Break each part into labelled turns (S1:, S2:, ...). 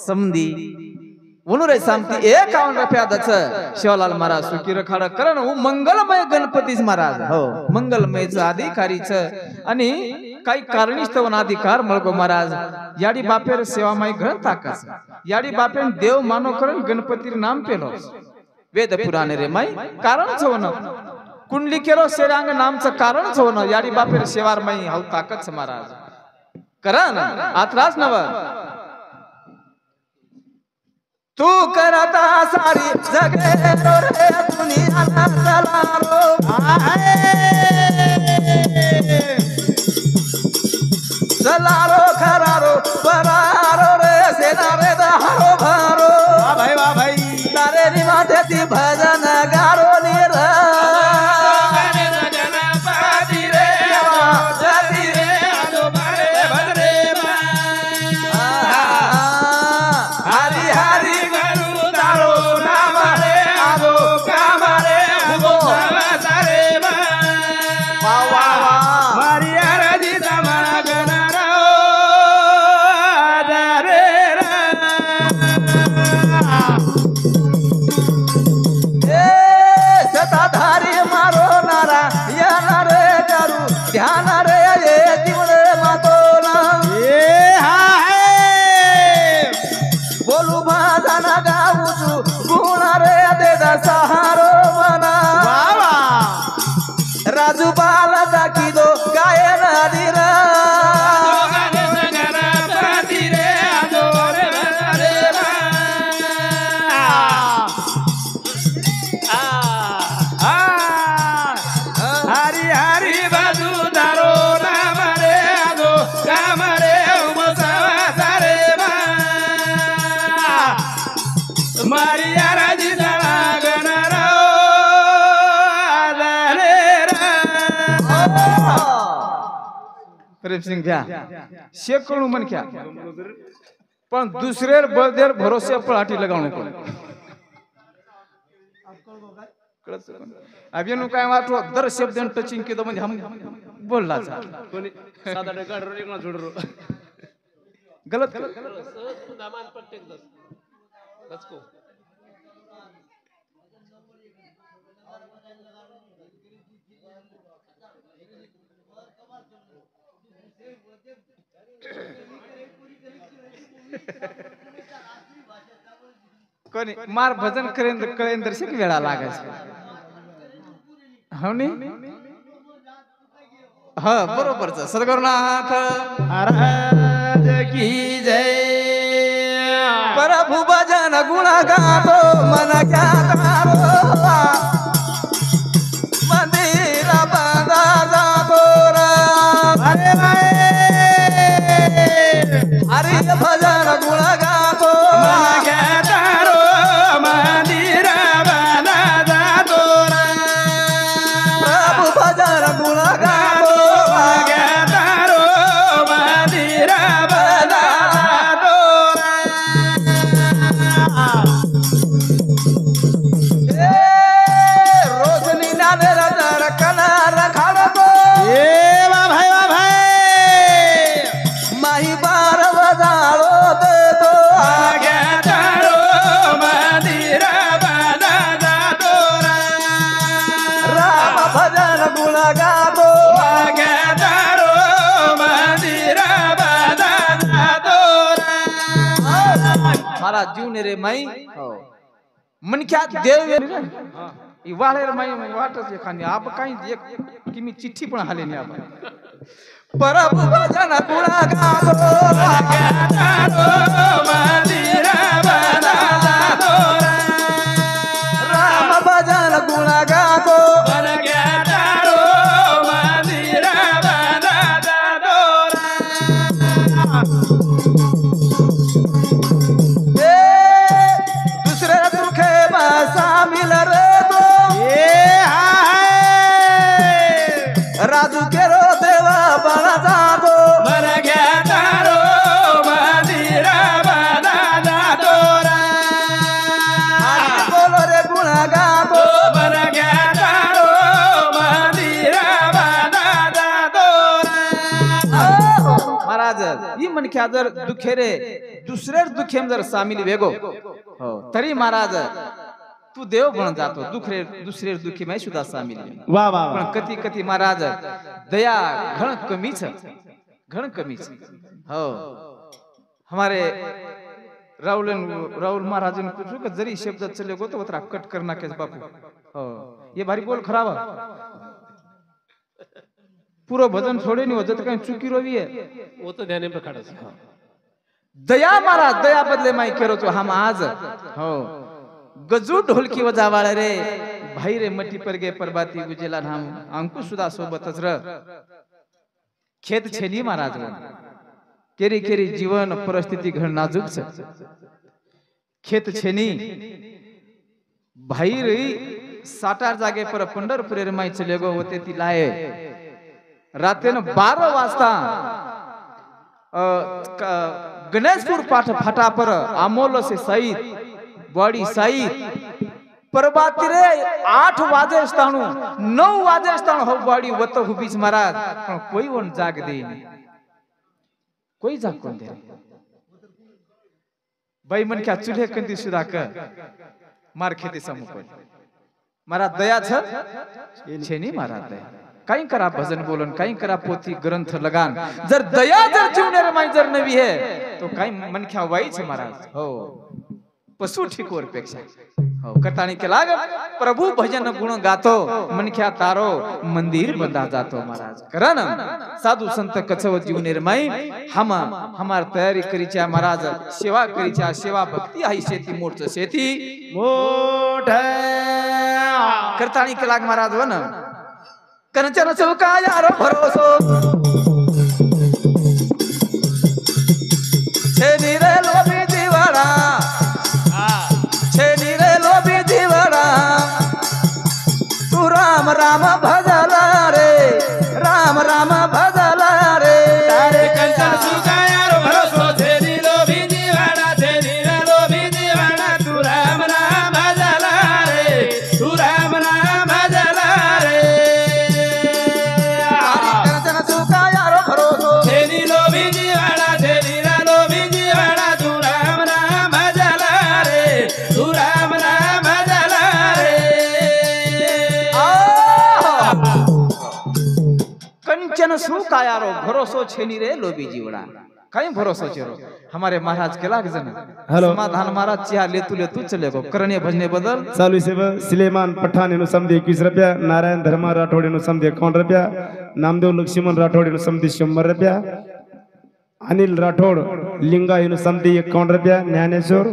S1: समधी रे सांगती 51 रुपयाच शिवलाल महाराज सुखी रखाड करण मंगलमय गणपतीच महाराज हो मंगलमयच अधिकारीच आणि काही कारणीस्तव अधिकार मळगो महाराज याडी बापेर सेवामय ग्रंथ ताकस याडी बापेन देव मानो करण गणपती नाम पेलो वेद पुराणे रे माई कारण छवन कुंडली केलो शेरांग नामचं कारण छवन याडी बापेर सेवारमय हाव ताकच महाराज करण आत्रास नव तू करता सारी जगे रे दुनिया चलारो चलारो खरारो परारो रे सेना रे दहारो भारो वाह भाई तारे नी माथे ती भजन गारो नीर ध्यान रे ये दिवळे मातोला बोलू भाजन गाऊचू गुण रे दे सहारो मना राजू बाला दाखी दो गायन दिरा प्रेम सिंह घ्या शेकडो मन क्या पण दुसरे बळदेर भरोसे पळाटी लगावणे कोण अभिनव काय वाटलो दर शब्द टचिंग केलं म्हणजे हम बोलला कोणी साधा गाडरो एक ना जोडरो गलत तू दामान प्रत्येक दस को कोणी मार भजन करेन दर्शक वेळा लागायचं हो नी हा बरोबरच सद्गुरुनाथ महाराज की जय प्रभु भजन गुण गातो मन ख्यातो मंदिर बांधा जातो अरे हरि भजन गुण गातो मन ख्यातो मंदिर बांधा जातो प्रभु भजन गुण गातो महाराज जीवने रे माई मन क्या देव वाळेर माई वाटच एखादी आप काही एक की मी चिठ्ठी पण हाले नाही आपण प्रभु भजन गुण गातो मंदिर बांधा जातो राम भजन गुण गातो मंदिर बांधा जातो राजू केरो देवा बळा जातो मन घेतारो मंदिर बांधा जातो बोलो रे गुण गातो मन घेतारो मंदिर बांधा जातो महाराज ही मनख्या जर दुसरे दुखेम जर सामील वेगो हो तरी महाराज तू देव बन जातो दुसरे दुखी में सुद्धा सामील
S2: वाह वाह
S1: पण कधी कधी महाराज दया घण कमीच हो हमारे राहुल महाराज ने पूछो कि जरी शब्द चले गो तो उतरा कट करना कैसे बापू हो ये भारी बोल खराब पूरा भजन छोड़े नहीं हो जत कहीं चुकी रोवी है
S2: वो तो ध्यान में खड़ा
S1: दया महाराज दया बदले माई करो तो हम आज हो गजू ढोलकी वजावाळे रे भाई रे मटी पर गे परबाती गुजेला हम अंकुश सुदा सोबतच र खेत छेनी महाराज केरी केरी जीवन परिस्थिती घण नाजूक छ खेत छेनी भाई रे सातार जागे पर पंढरपुरे रे माई चले गो होते ती लाये रातेन 12 वाजता गणेशपुर पाठ फाटा पर आमोल से सहित बॉडी सहित परबाती रे 8 वाजे स्थानु 9 वाजे स्थानु हो बॉडी वत हुबीच महाराज पण कोई वन जाग दे कोई जाग कोण दे बाई मन क्या चूल्हे कंदी सुधा कर मार खेते समूह महाराज दया छे नी महाराज दया काही करा भजन बोलन काही करा पोथी ग्रंथ लगान जर दया जर जीवनेर माई जर नवी है तो काही मनख्या वाईच महाराज हो पशु ठिकोर पेक्षा हो करतानी के लाग प्रभु भजन गुण गातो मनख्या तारो मंदिर बंदा जातो महाराज करा ना साधु संत कछव जीवनेर माई हम हमार तयारी करीच्या महाराज सेवा करीच्या सेवा भक्ती आहे शेती मोठच शेती मोठ करतानी के लाग महाराज वन कंचन चौका यार भरोसो छेनी रे लोभी जीवाड़ा छेनी रे लोभी जीवाड़ा तू राम राम भजला रे राम राम भजला रे
S2: तारे कंचन चौका यार भरोसो छेनी लोभी जीवाड़ा छेनी रे लोभी जीवाड़ा तू राम राम भजला रे तू राम राम भजला रे
S1: सु कायारो भरोसो छेनी रे लोभी जीवड़ा कहीं भरोसो चेरो हमारे महाराज के लाग जन समाधान महाराज चिया लेतू चले गो करणे भजने बदल
S3: चालू सेवा सिलेमान पठाण एनु समधी 21 रुपया नारायण धर्मा राठोड एनु समधी 51 रुपया नामदेव लक्ष्मण राठोड एनु समधी 100 रुपया अनिल राठोड लिंगा एनु समधी 51 रुपया ज्ञानेश्वर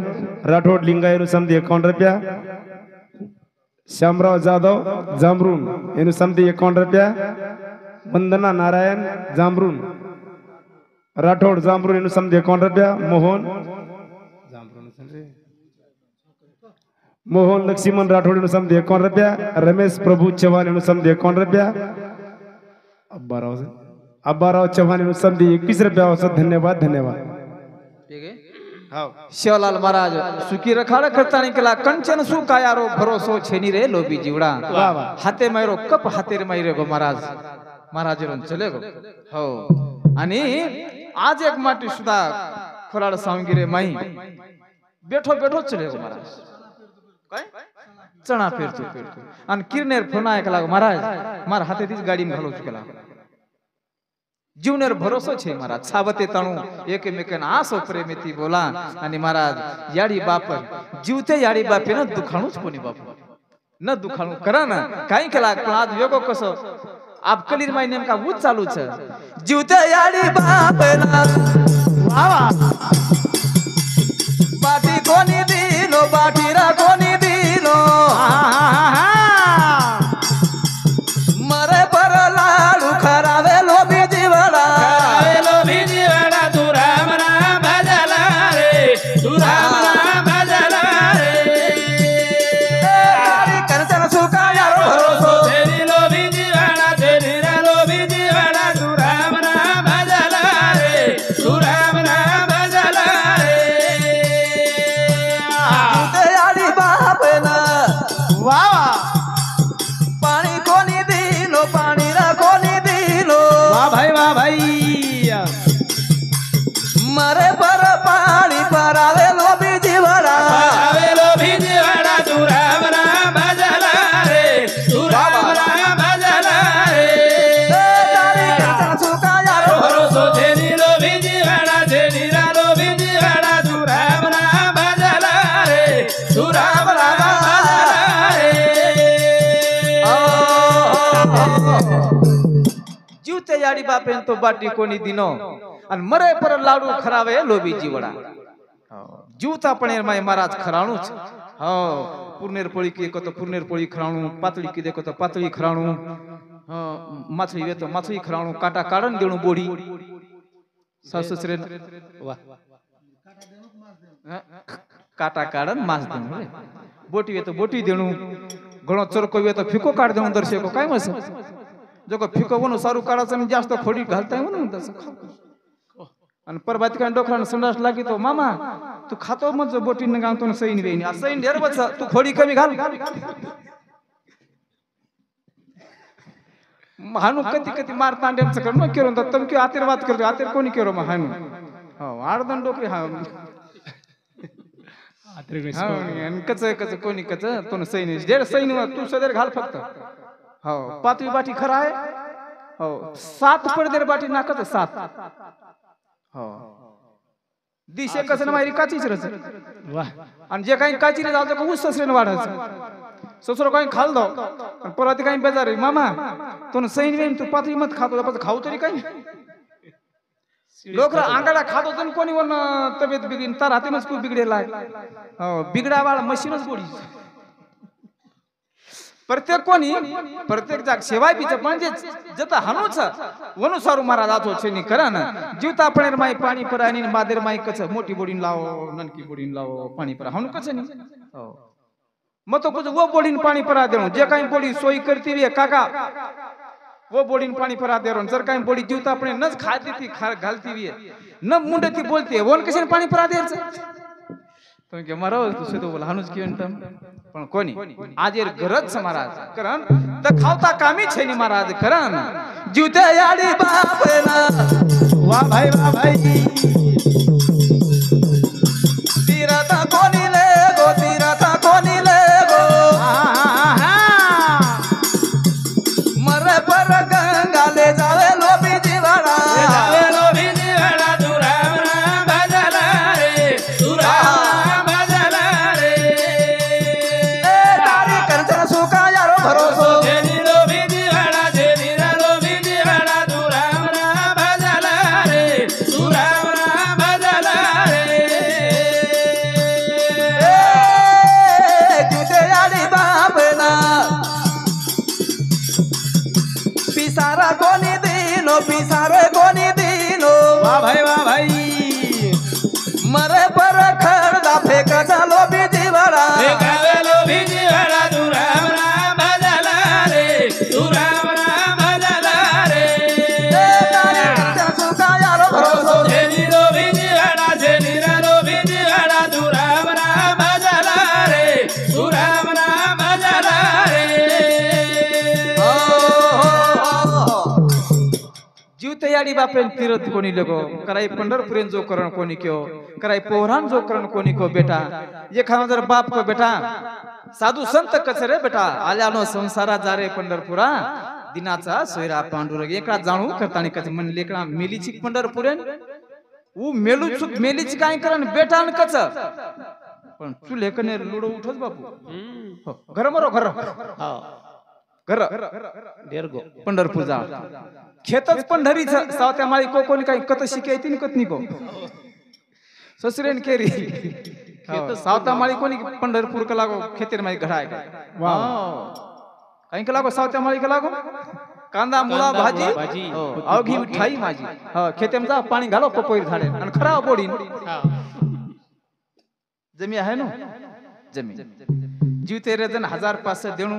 S3: राठोड लिंगा एनु समधी 51 रुपया श्यामराव जाधव जामरून एनु समधी 51 रुपया वंदना नारायण जामरून राठोड जामरून एनु समधी 51 रुपया मोहन लक्ष्मण राठोड एनु समधी 51 रुपया रमेश प्रभु चौहान एनु समधी 51 रुपया अब्बाराव चौहान एनु समधी 21 रुपया धन्यवाद धन्यवाद
S1: शिवलाल महाराज सुखी रखाड़ करता निकला कंचन सु कायारो भरोसो छेनी रे लोभी जीवड़ा हाते मायरो कप हाते रे मायरे गो महाराज महाराज चले गो हो आणि आज एक माटी सुद्धा खोराड सावंगिरे माई बैठो बैठो चले गो महाराज काय चणा फेरतो आणि किरनेर फोना ऐकला महाराज मार हाते तीच गाडी घालू चुकला जीवनेर भरोसो छे महाराज सावते तणू एकमेकन आसो प्रेमेती बोला आणि महाराज याडी बाप जीवते याडी बापे न दुखाणूच कोणी बाप न दुखाणू करा ना काही केला पण आज वेगो कसो आप कलीर माई नेमका वूच चालू छ जीवते याडी बाप ना वावा बाटी कोणी दिलो बाटीरा कोणी दिलो मरे पर लाडू खरावे लोभी जीवड़ा
S2: लोभी जीवड़ा तू राम राम भजला रे तू राम राम भजला रे
S1: कंचन सुका यारो भरोसो
S2: तेरी लोभी जीवड़ा तेरी लोभी जीवड़ा तू राम राम भजला रे तू राम राम भजला तू राम राम भजला रे
S1: जीवते याडी बापे तो बाटी कोणी दिनो आणि मरे पर लाडू खरावे लोभी जीवडा जीवता पण माय महाराज खराणूच हो पूर्णेर पोळी की देखो तो पूर्णेर पोळी खराणू पातळी की देखो तो पातळी खराणू माछली वे तो माछली खराणू काटा काढन देणू बोडी सासुसरे काटा काढन मास देणू बोटी वे तो बोटी देणू घणो चरको वे तो फिको काढ देणू दर्शको काय मस जो को फिको म्हणून सारू काढायचं आणि जास्त खोडी घालताय म्हणून तसं आणि परबाती काय डोकरान संडास लागी तो मामा तू खातो मग बोटीने गावतो ना सैन वेईन सैन ढेर बच तू खोडी कमी घाल हानू कधी कधी मार तांड्यांचं कर मग केलो तर तमकी आशीर्वाद करतो आतेर कोणी केरो मग हानू हो आडदन डोकरी हा आणि कच कच कोणी कच तो सैन ढेर सैन तू सदर घाल फक्त हो पातळी बाटी खरा आहे हो 7 पडदेर बाटी नाकत 7 हो दिशे कसं मारी काचीच रच आणि जे काही काची रे जातो ऊस ससरेन वाढायचं ससरो काही खाल दो आणि परत काही बेजार रे मामा तो सैन वेन तू पातळी मत खातो पण खाऊ तरी काही लोक आंगाडा खातो तर कोणी वन तब्येत बिघडीन तर हातीनच खूप बिघडेला हो बिघडा वाळ मशीनच गोडी प्रत्येक कोणी प्रत्येक जाग सेवाय बीच म्हणजे जत हनुच वनु सारू मारा जातो छेनी करा ना जीवता पणेर माई पाणी परानी बादेर माई कच मोठी बोडीन लावो ननकी बोडीन लावो पाणी परा हनु कच नी हो मग तो कुछ वो बोडीन पाणी परा देणो जे काही बोडी सोई करती वे काका वो बोडीन पाणी परा देरो जर काही बोडी जीवता पणे नच खाती ती घालती वे न मुंडती बोलते वोन कशे पाणी परा देरच तो के मारो तू सेतो बोल हनुच की म्हणतम पण कोणी आजेर गरज महाराज करन तर खावता कामी छेनी महाराज करन जीवते याडी बापना
S2: वा भाई
S1: तीरथा कोणी ले गो तीरथा कोणी ले गो मरे पर गंगाले जावे लोभी जीवाडा
S2: जावे लोभी जीवाडा तू राम राम भजला रे तू राम भजला रे
S1: तारी करचन सुका यारो भरोसो
S2: जेनी लोभी जीवाडा जेनी लोभी जीवाडा तू राम राम भजला रे तू राम राम भजला रे
S1: जीवते याडी बापना पिसारा कोणी दिनो पिसारे कोणी दिनो
S2: वा भाई
S1: मरे पर खरदा फेकाचा लोभी जीवाडा
S2: हे गावे लोभी जीवाडा तू राम राम भजला रे तू राम राम भजला रे
S1: तारी करचन सुका यारो भरोसो
S2: जेनी लोभी जीवाडा जेनी लोभी जीवाडा तू राम राम भजला रे तू राम राम भजला रे
S1: जीवते याडी बापेन तीरथ कोणी लगो कराई पंढरपुरेन जो करण कोणी क्यो कराई पोहरान जो करण कोणी को बेटा ये खाना जर बाप को बेटा साधू संत कचरे बेटा आल्यानो संसारा जारे पंढरपुरा दिनाचा सोयरा पांडुरंग एकला जाणू करतानी कच मन लेकरा मेलीची पंढरपुरेन ऊ मेलीची काय करन बेटा न कच पण तू लेकने लुडो उठोच बापू घर मरो घर घर
S2: देरगो
S1: पंढरपूर जा खेतच पंढरीच सावत्या माळी को कोणी काही कत शिकायती कतनी को ससरेन केरी सावता माळी कोणी पंढरपूर का लागो खेतेर माळी घडाय काही का लागो सावत्या माळी का लागो कांदा मुळा भाजी अवघी मिठाई माझी खेतेम जा पाणी घालो पपई झाडे आणि खरा बोडीन जमी आहे ना जमी जीवते रजन 1500 देणू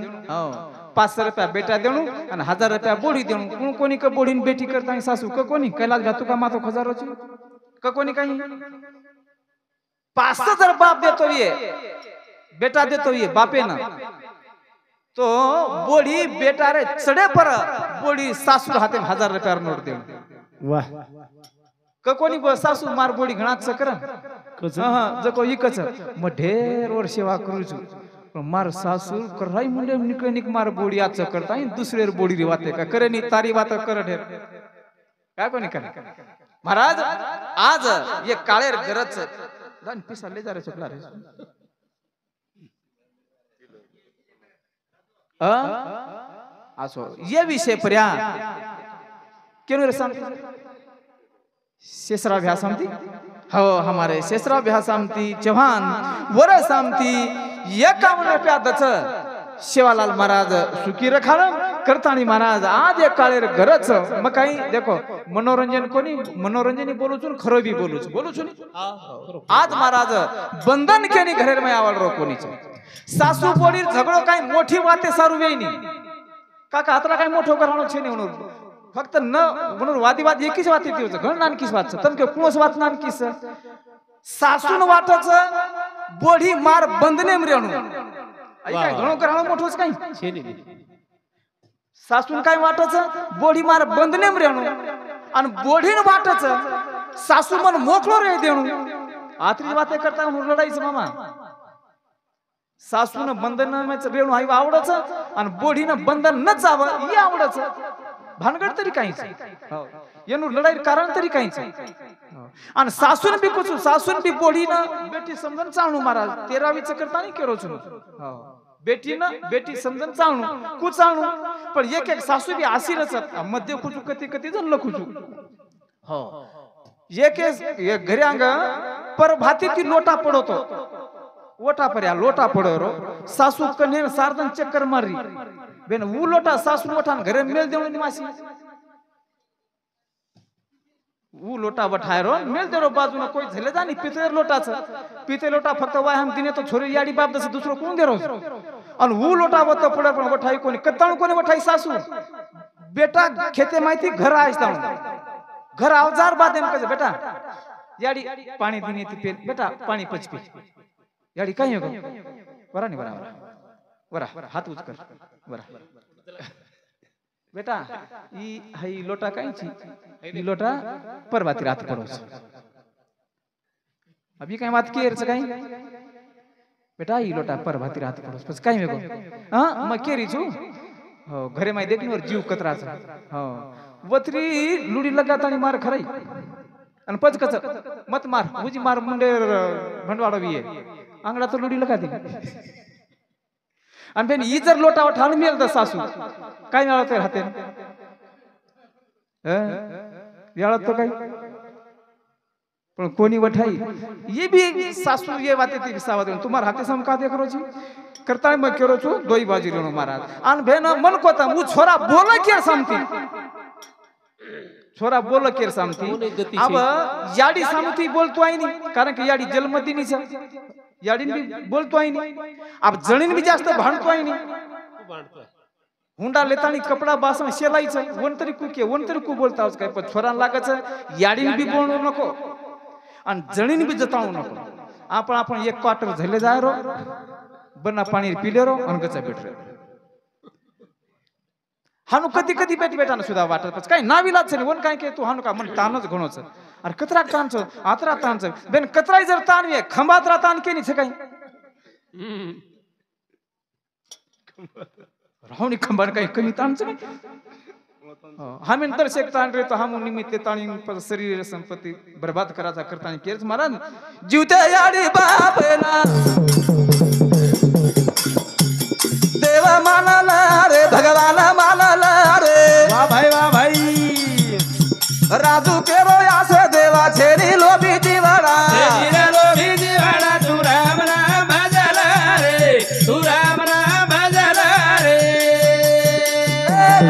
S1: 500 रुपया बेटा देणू आणि 1000 रुपया बोडी देणू कोणी का बोडीन बेटी करता सासू का कोणी कैलास घातू का मातो खजारोची का कोणी काही 500 जर बाप देतो ये बेटा देतो ये बापे ना तो बोडी बेटा रे चढे पर बोडी सासू हाते 1000 रुपया नोट देणू
S3: वाह
S1: का कोणी सासू मार बोडी घणाच कर जको इकच मग ढेर वर सेवा करूच मार सासू कराई मुंडे निकळे निक मार बोडी आच करता दुसरे बोडी रे वाते का करे नी तारी वात कर ढेर काय कोणी करे महाराज आज ये काळेर गरज जान पिसा ले जा रे चुकला रे असो ये विषय पर्या क्यों रे शांति शेषराभ्यास शांति हो हमारे शेषराभ्यास शांति चौहान वर शांति 51 रुपया दच शिवालाल महाराज सुखी रखाण करताणी महाराज आज एक काळेर घरच मग काही देखो मनोरंजन कोणी मनोरंजन बोलू छू खरो बी बोलू छू आज महाराज बंधन केनी घरेर में आवड रो कोणी सासू बोली झगड़ो काही मोठी वाते सारू वेईनी काका आतरा काही मोठो कराणो छे ने फक्त न म्हणून वादीवाद एकीच वात येते घण नानकीच वात तम के कोस वात नानकीस सासून वाटच बोढी मार बंधने मरेणू आई काय घणो कराणो मोठोच काही
S2: छे ने
S1: सासून काय वाटच बोढी मार बंधने मरेणू आणि बोढीन वाटच सासू मन मोकळो रे देणू आतरी वाते करता लढाईच मामा सासून बंधन रेणू आई आवडच आणि बोढीनं बंधन न जावं ही आवडच भानगड तरी काहीच येणू लढाई कारण तरी काहीच आणि सासून बी कुचू सासून बी बोढीनं बेटी समजून चालणू महाराज 13वीच करता नाही केरो छु बेटीनं बेटी समजून चालणू कुचालणू पण एक एक सासू बी आसीरच मध्ये कुचू कती कती जण लखुचू हो एक घरी अंग पर भाती ती लोटा पडतो ओटा पर्या लोटा पडो रो सासू कन्हे सारदन चक्कर मारी बेन वो लोटा सासू मोठान घरे मेल देवणी मासी वो लोटा बठाय रो मेल देरो बाजून कोई झले जानी पितळेर लोटाच पितळे लोटा फक्त वाय हम दिने तो छोरी याडी बाप दस दुसरो कोण देरो अन वो लोटा वत पडे पण वठाई कोणी कत्ताण कोणी वठाई सासू बेटा खेते माहिती घर आयस्ता घर अवजार बादेन कजे बेटा याडी पाणी दिने ती पे बेटा पाणी पचपी याडी काय हो बरा नाही बरा हात उच कर बरा बेटा ई हई लोटा कायची ई लोटा परवाती रात पडोस अभी काय बात केरच काय बेटा ई लोटा परवाती रात पडोस बस काय मेगो हां म केरी छु हो घरे माई देखनीवर जीव कतराच हो वत्री लुडी लगातानी मार खराई आणि पचकच मत मार उजी मार मुंडे भंडवाडो बी आंगडा तो लुडी लगा दी आणि बेन ई जर लोटावर ठाण मिळेल तर सासू काय मिळवते राहते याळत तो काय पण कोणी वठाई ये भी सासू ये बाते ती विसावा दे तुम्हार हाते सम का देख रोजी करता मैं केरो छु दोई बाजी लेनो महाराज आन बेन मन कोता मु छोरा बोल के समती छोरा बोल के समती अब याडी समती बोलतो आई नहीं कारण की याडी जन्मदिनी छ याडीन भी बोलतो आई नहीं अब जणीन भी जास्त भांडतो आई नहीं हुंडा लेतानी कपडा बासन शेलाईच वन तरी कु बोलता काय पण छोरान लागच याडीन भी बोलणो नको आणि जणीन भी जतावू नको आपण एक क्वार्टर झले जाय रो बना पाणी पिले रो अनगचा भेट रे हानु कधी कधी बेटाना सुद्धा वाटत काय नाविलाच नाही वन काय के तू हानु का मन तानच घणोच अरे कतरा तानच आतरा तानच बेन कतराई जर तान वे खंबातरा तान केनी छे काय राहुनी खंबान काय कमी तानच काय हमें दर्शक तान रे तो हम निमित्त ताणी पर शरीर संपत्ती बर्बाद कराचा करतानी केरच महाराज जीवते याडी बापना देव मानला रे भगवान मानला रे
S2: वाह भाई
S1: राजू केरो यासे देवा छेनी लोभी जीवाड़ा
S2: छेनी लोभी जीवाड़ा तू राम नाम भजला रे तू राम नाम भजला रे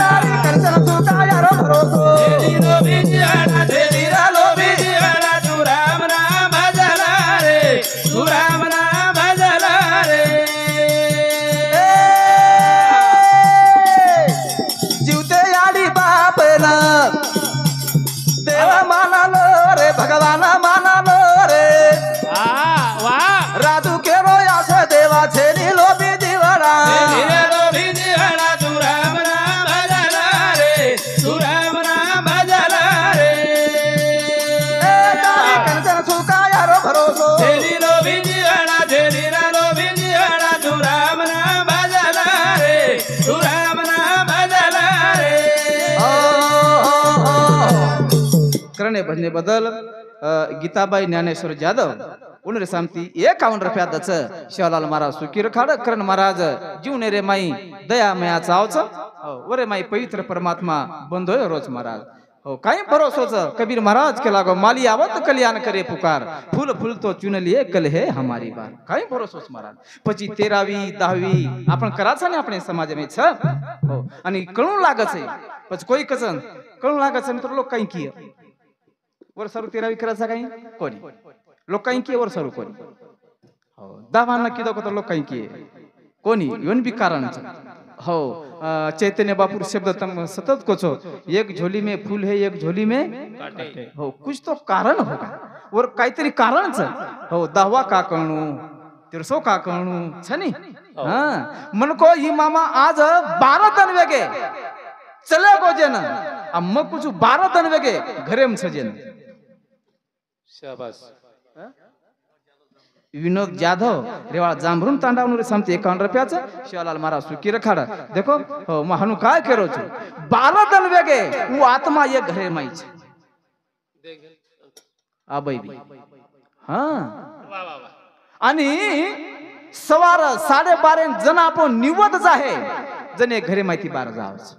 S1: तारी करचन तू काया रो भरोसो
S2: छेनी लोभी जीवाड़ा तू राम नाम भजला रे तू राम नाम भजला रे
S1: जीवते याडी बापना देव मानलो रे भगवान मानलो रे
S2: वाह
S1: राजू केरो यासे देवा छेनी लोभी जीवाड़ा
S2: छेनी लोभी जीवाड़ा तू राम नाम भजला रे तू राम नाम भजला रे
S1: तारी करचन तू काया रो भरोसो
S2: छेनी लोभी जीवाड़ा तू राम नाम भजला रे तू राम नाम भजला रे
S1: करणे भजने बदल गीताबाई ज्ञानेश्वर जाधव उनरे सामती 51 रुपयादच शिवलाल महाराज सुखी रखाड करण महाराज जीवने रे माई दया मया चावच वरे माई पवित्र परमात्मा बंधोय रोज महाराज हो काही भरोसोच कबीर महाराज के लागो माली आवत कल्याण करे पुकार फूल फूल तो चुन लिए कल है हमारी बार काही भरोसोच महाराज પછી 13वी 10वी आपण कराचा ने આપણે समाज में छ हो आणि कळून लागच आहे પછી કોઈ કસન कळून लागच आहे तर लोक काही की वर सरू 13वी कराचा काही कोणी लोक काही की वर सरू कोणी हो 10 नक्की दाखवत लोक काही की कोणी येऊन बी कारण हो चैतन्य बापू शब्द तम सतत कोचो एक झोली में फूल है एक झोली में कांटे हो कुछ तो कारण होगा और काहीतरी कारण छ हो 10वा का करणू 1300 का करणू छनी हां मन को ही मामा आज 12 दिन वेगे चले गोजेन अम्मा कुछ 12 दिन वेगे घरे में सजेन
S2: शाबाश
S1: विनोद जाधव रेवाळ जांभरून तांडावनुरे सामते 51 रुपयाचं शिवलाल महाराज सुखी रखाड देखो हो महानु काय करो छो 12 दिन वेगे वो आत्मा ये घरे माई छे आ बाई हां
S2: वा वा वा
S1: आणि सवार 12:30 जण आपण निवत जाहे जने घरे माहिती 12 जावच